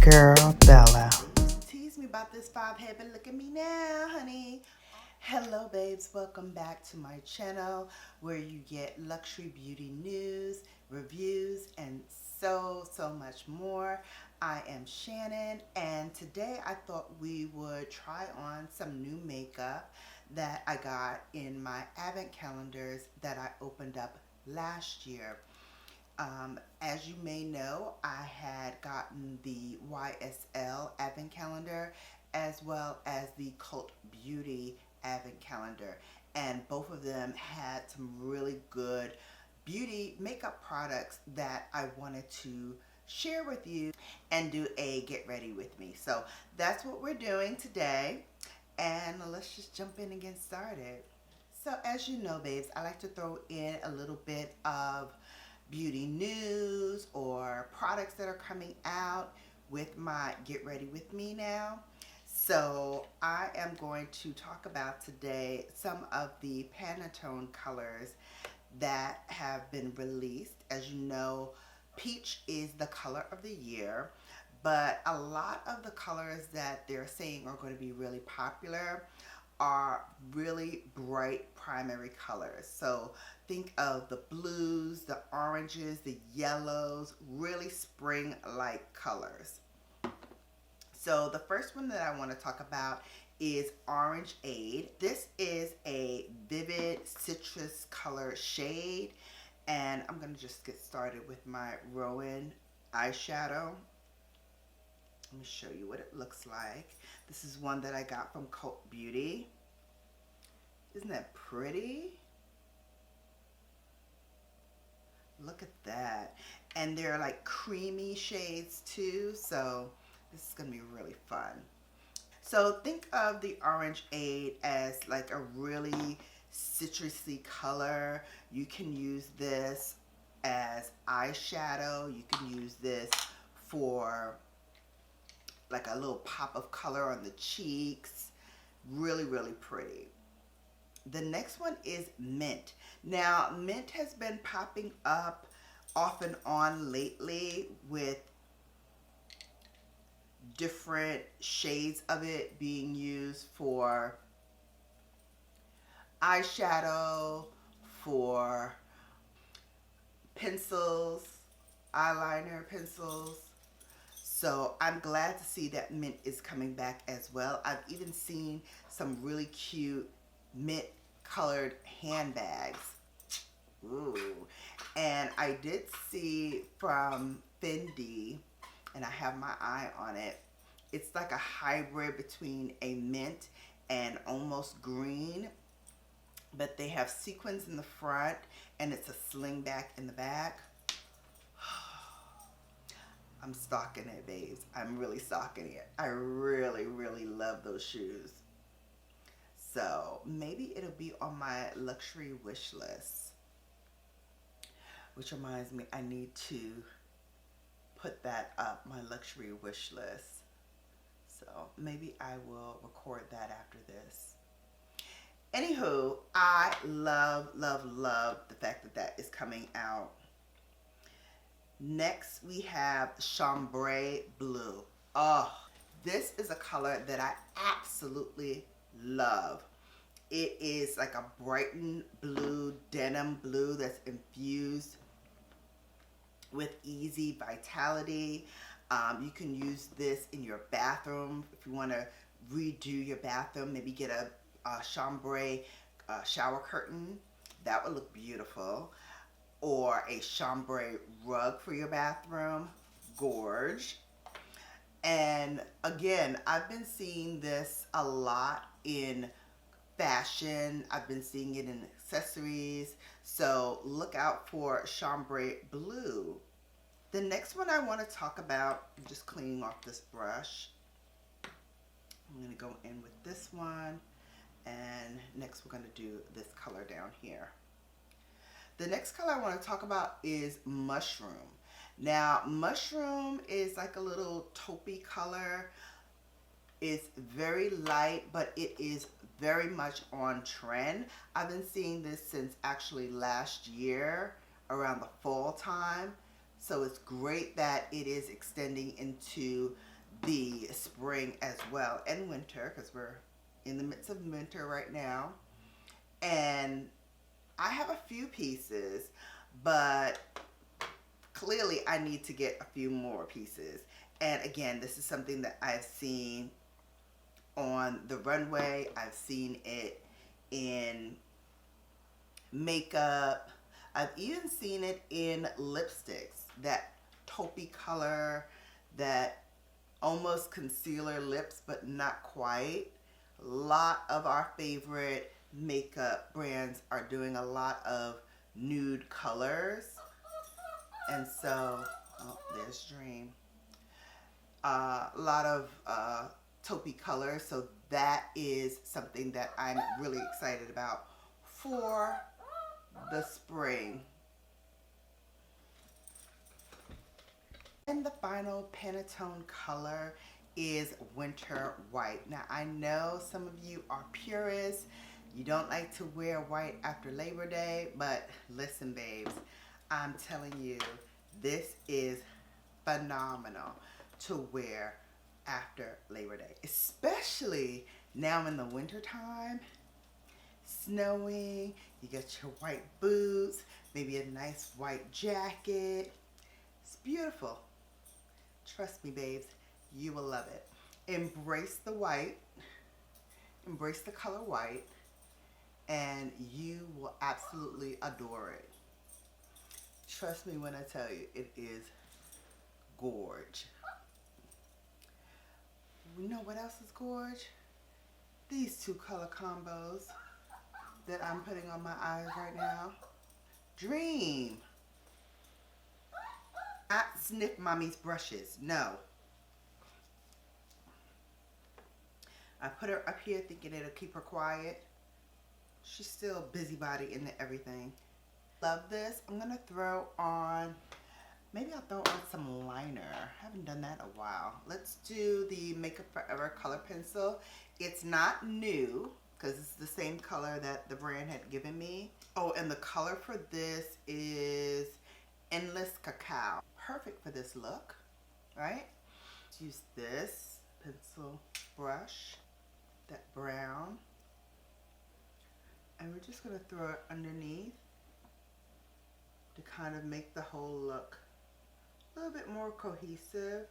Girl Bella. Tease me about this fob head, but look at me now, honey. Hello, babes. Welcome back to my channel where you get luxury beauty news, reviews, and so much more. I am Shannon, and today I thought we would try on some new makeup that I got in my advent calendars that I opened up last year. As you may know, I had gotten the YSL Advent Calendar as well as the Cult Beauty Advent Calendar, and both of them had some really good beauty makeup products that I wanted to share with you and do a get ready with me. So that's what we're doing today, and let's just jump in and get started. So as you know, babes, I like to throw in a little bit of beauty news or products that are coming out with my Get Ready With Me now. So I am going to talk about today some of the Pantone colors that have been released. As you know, peach is the color of the year, but a lot of the colors that they're saying are going to be really popular are really bright primary colors. So think of the blues, the oranges, the yellows, really spring-like colors. So the first one that I want to talk about is Orange Aid. This is a vivid citrus color shade, and I'm going to just get started with my Rowan eyeshadow. Let me show you what it looks like. This is one that I got from Cult Beauty. Isn't that pretty? Look at that. And they're like creamy shades too, so this is going to be really fun. So think of the Orange Aid as like a really citrusy color. You can use this as eyeshadow. You can use this for like a little pop of color on the cheeks. Really pretty. The next one is Mint. Now, Mint has been popping up off and on lately with different shades of it being used for eyeshadow, for pencils, eyeliner pencils. So I'm glad to see that Mint is coming back as well. I've even seen some really cute mint colored handbags. Ooh. And I did see from Fendi, and I have my eye on it. It's like a hybrid between a mint and almost green, but they have sequins in the front and it's a sling back in the back. I'm stalking it, babes. I'm really stalking it. I really love those shoes. So maybe it'll be on my luxury wish list. Which reminds me, I need to put that up, my luxury wish list. So maybe I will record that after this. Anywho, I love the fact that that is coming out. Next, we have Chambray Blue. Oh, this is a color that I absolutely love. It is like a brightened blue, denim blue that's infused with easy vitality. You can use this in your bathroom if you want to redo your bathroom. Maybe get a chambray shower curtain. That would look beautiful. Or a chambray rug for your bathroom. Gorge. And again, I've been seeing this a lot in fashion. I've been seeing it in accessories. So look out for Chambray Blue. The next one I want to talk about, I'm just cleaning off this brush. I'm going to go in with this one. And next we're going to do this color down here. The next color I want to talk about is Mushroom. Now, Mushroom is like a little taupey color. It's very light, but it is very much on trend. I've been seeing this since actually last year around the fall time. So it's great that it is extending into the spring as well, and winter, because we're in the midst of winter right now. And I have a few pieces, but clearly I need to get a few more pieces. And again, this is something that I've seen on the runway. I've seen it in makeup. I've even seen it in lipsticks, that taupey color, that almost concealer lips, but not quite. A lot of our favorite makeup brands are doing a lot of nude colors. And so, oh, there's Dream. A lot of taupey colors. So that is something that I'm really excited about for the spring. And the final Pantone color is Winter White. Now I know some of you are purists. You don't like to wear white after Labor Day, but listen babes, I'm telling you, this is phenomenal to wear after Labor Day, especially now in the winter time. Snowing, you get your white boots, maybe a nice white jacket. It's beautiful. Trust me babes, you will love it. Embrace the white, embrace the color white, and you will absolutely adore it. Trust me when I tell you, it is gorge. You know what else is gorge? These two color combos that I'm putting on my eyes right now. Dream. Not sniff mommy's brushes, no. I put her up here thinking it'll keep her quiet. She's still busybody into everything. Love this. I'm gonna throw on, maybe I'll throw on some liner. I haven't done that in a while. Let's do the Makeup Forever color pencil. It's not new because it's the same color that the brand had given me. Oh, and the color for this is Endless Cacao. Perfect for this look, right? Let's use this pencil brush, that brown, and we're just gonna throw it underneath to kind of make the whole look a little bit more cohesive.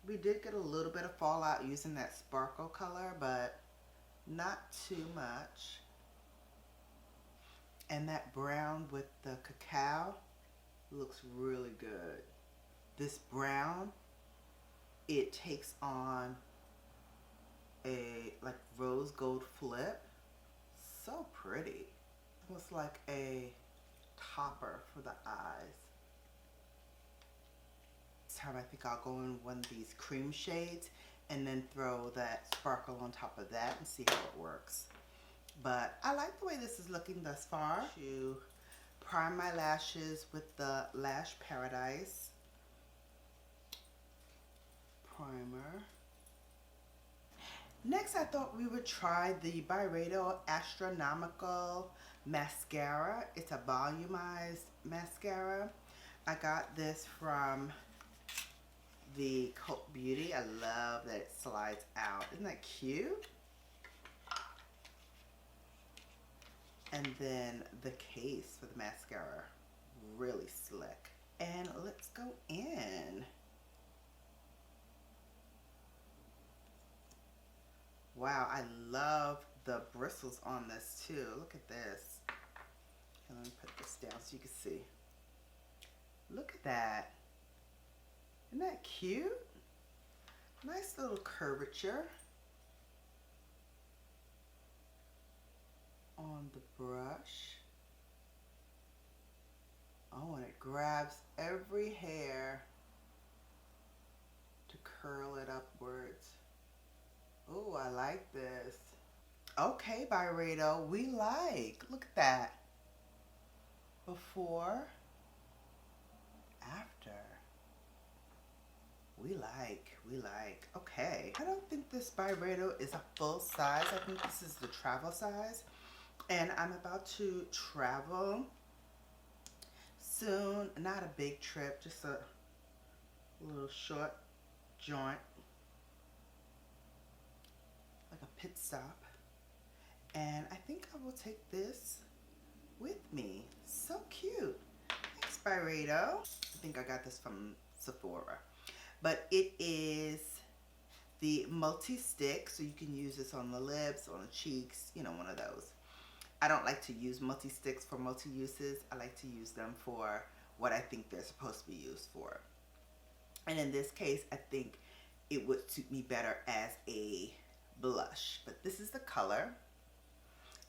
We did get a little bit of fallout using that sparkle color, but not too much. And that brown with the cacao looks really good. This brown, it takes on a like rose gold flip. So pretty. Almost like a topper for the eyes. This time I think I'll go in one of these cream shades and then throw that sparkle on top of that and see how it works. But I like the way this is looking thus far. To prime my lashes with the Lash Paradise primer. Next, I thought we would try the Byredo Astronomical mascara. It's a volumized mascara. I got this from the Cult Beauty. I love that it slides out. Isn't that cute? And then the case for the mascara, really slick. And let's go in. Wow, I love the bristles on this too. Look at this. And let me put this down so you can see. Look at that. Isn't that cute? Nice little curvature on the brush. Oh, and it grabs every hair to curl it upwards. Oh, I like this. Okay, Byredo, we like. Look at that. Before, after. We like. Okay. I don't think this Byredo is a full size. I think this is the travel size. And I'm about to travel soon. Not a big trip, just a A little short joint, like a pit stop. And I think I will take this with me. So cute. Thanks, Byredo. I think I got this from Sephora. But it is the multi-stick, so you can use this on the lips, on the cheeks, you know, one of those. I don't like to use multi-sticks for multi-uses. I like to use them for what I think they're supposed to be used for. And in this case, I think it would suit me better as a blush. But this is the color.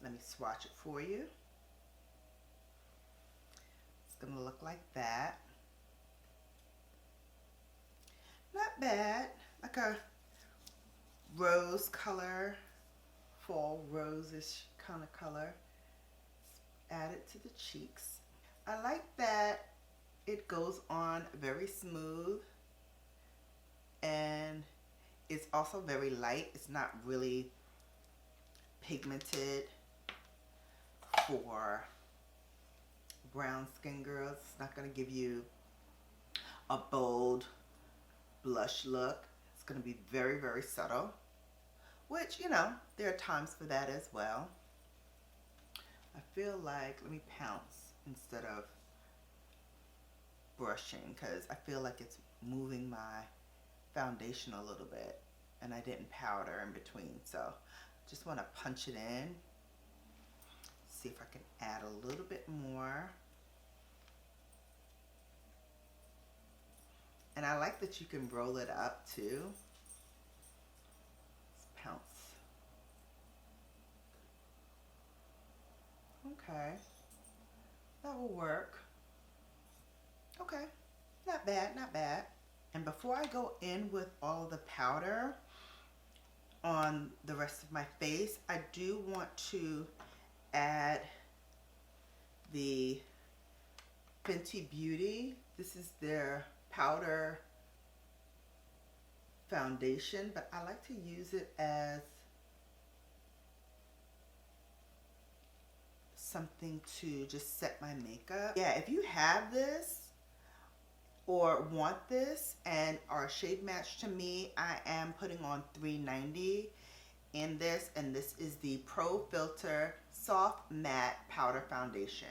Let me swatch it for you. It's going to look like that. Not bad. Like a rose color, fall rose-ish kind of color. Add it to the cheeks. I like that it goes on very smooth, and it's also very light. It's not really pigmented for brown skin girls. It's not going to give you a bold blush look. It's going to be very, very subtle, which, you know, there are times for that as well. I feel like, let me pounce instead of brushing, because I feel like it's moving my foundation a little bit, and I didn't powder in between, so just want to punch it in. See if I can add a little bit more. And I like that you can roll it up too. Let's pounce. Okay, that will work. Okay, not bad, not bad. And before I go in with all the powder on the rest of my face, I do want to add the Fenty Beauty. This is their powder foundation, but I like to use it as something to just set my makeup. Yeah, if you have this or want this and are shade matched to me, I am putting on $3.90 in this, and this is the Pro Filter Soft Matte Powder Foundation.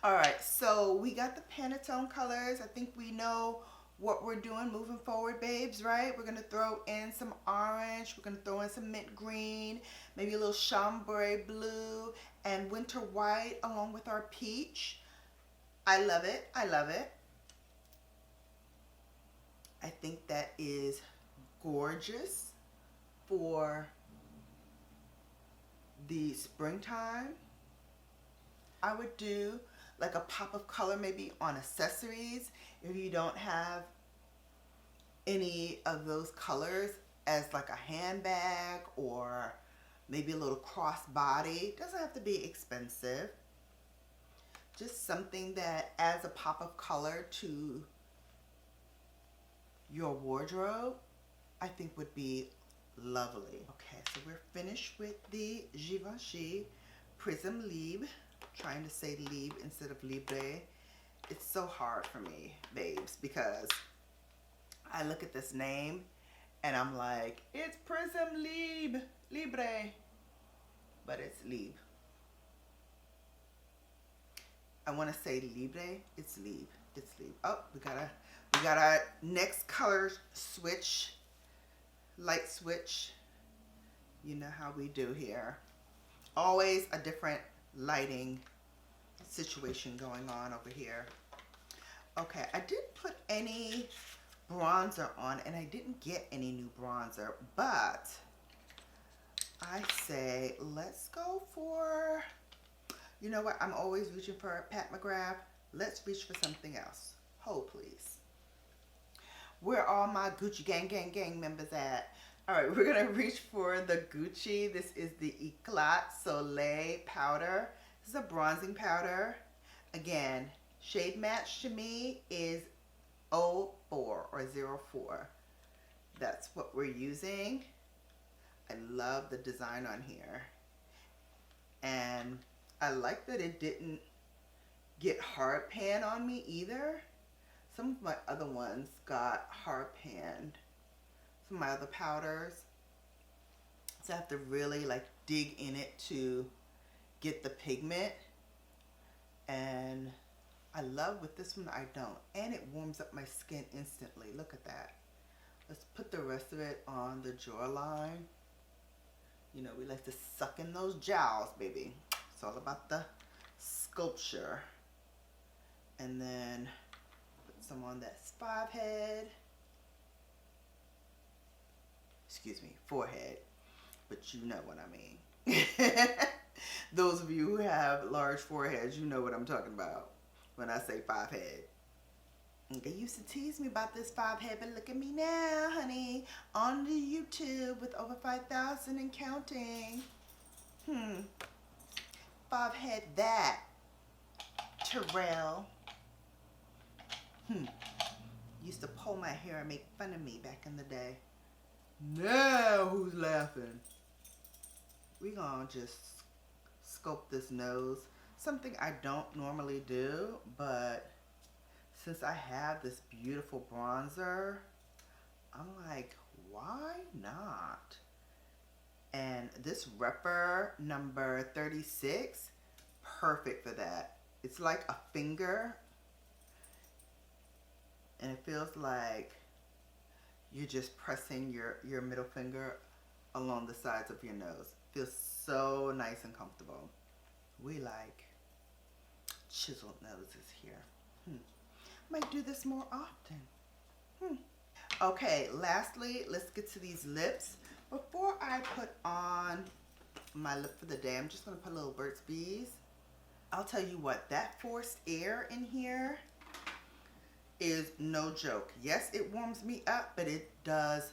Alright, so we got the Pantone colors. I think we know what we're doing moving forward, babes, right? We're going to throw in some orange. We're going to throw in some mint green, maybe a little chambray blue, and winter white along with our peach. I love it. I love it. I think that is gorgeous for the springtime. I would do like a pop of color maybe on accessories if you don't have any of those colors, as like a handbag or maybe a little crossbody. It doesn't have to be expensive. Just something that adds a pop of color to your wardrobe, I think would be lovely. Okay, so we're finished with the Givenchy Prism Libre. Trying to say Libre instead of Libre. It's so hard for me, babes, because I look at this name and I'm like, it's Prism Libre, but it's Libre. I want to say Libre. It's Libre. It's Libre. Oh, we got our next color switch, light switch. You know how we do here. Always a different lighting situation going on over here. Okay, I didn't put any bronzer on, and I didn't get any new bronzer, but I say let's go for, you know what, I'm always reaching for a Pat McGrath. Let's reach for something else. Hold please. Where are all my Gucci gang members at? All right, we're gonna reach for the Gucci. This is the Eclat Soleil powder. This is a bronzing powder. Again, shade match to me is 04 or 04. That's what we're using. I love the design on here. And I like that it didn't get hard pan on me either. Some of my other ones got hard panned. Some of my other powders. So I have to really like dig in it to get the pigment. And I love with this one I don't. And it warms up my skin instantly. Look at that. Let's put the rest of it on the jawline. You know, we like to suck in those jowls, baby. It's all about the sculpture. And then put some on that spot head. Excuse me, forehead. But you know what I mean. Those of you who have large foreheads, you know what I'm talking about when I say 5 head. They used to tease me about this 5 head, but look at me now, honey. On the YouTube with over 5,000 and counting. 5 head that. Terrell. Used to pull my hair and make fun of me back in the day. Now who's laughing? We gonna just sculpt this nose. Something I don't normally do, but since I have this beautiful bronzer, I'm like, why not? And this Repper number 36, perfect for that. It's like a finger, and it feels like you're just pressing your middle finger along the sides of your nose. Feels so nice and comfortable. We like chiseled noses here. Might do this more often. Okay, lastly, let's get to these lips. Before I put on my lip for the day, I'm just gonna put a little Burt's Bees. I'll tell you what, that forced air in here is no joke. Yes, it warms me up, but it does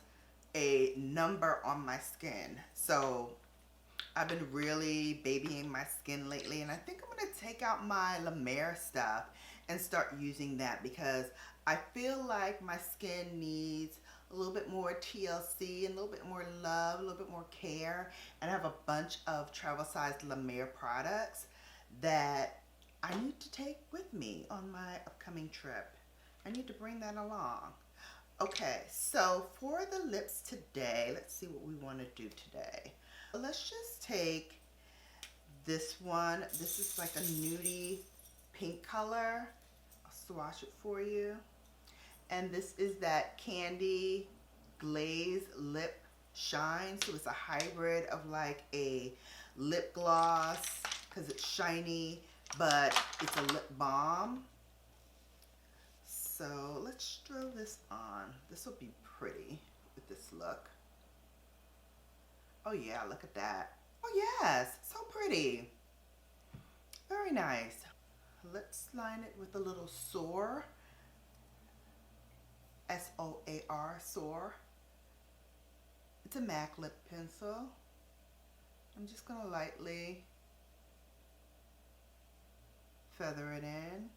a number on my skin. So I've been really babying my skin lately, and I think I'm gonna take out my La Mer stuff and start using that because I feel like my skin needs a little bit more TLC and a little bit more love, a little bit more care. And I have a bunch of travel size La Mer products that I need to take with me on my upcoming trip. I need to bring that along. Okay, so for the lips today, let's see what we want to do today. Let's just take this one. This is like a nudie pink color. I'll swatch it for you. And this is that Candy Glaze Lip Shine. So it's a hybrid of like a lip gloss because it's shiny, but it's a lip balm. So let's throw this on. This will be pretty with this look. Oh yeah, look at that. Oh yes, so pretty. Very nice. Let's line it with a little Soar. S-O-A-R, Soar. It's a MAC lip pencil. I'm just gonna lightly feather it in.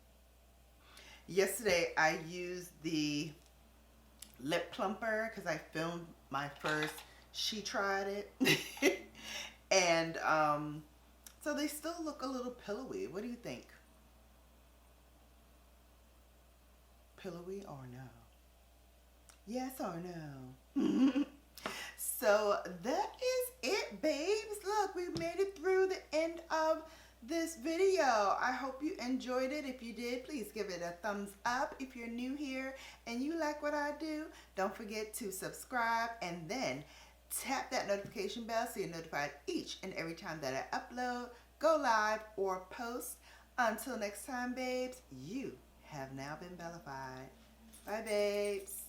Yesterday I used the lip plumper because I filmed my first She Tried It. And so they still look a little pillowy. What do you think? Pillowy or no? Yes or no? So that is it, babes. Look, we made it through the end of this video. I hope you enjoyed it. If you did, please give it a thumbs up. If you're new here and you like what I do, don't forget to subscribe and then tap that notification bell so you're notified each and every time that I upload, go live, or post. Until next time, babes, you have now been bellified. Bye, babes.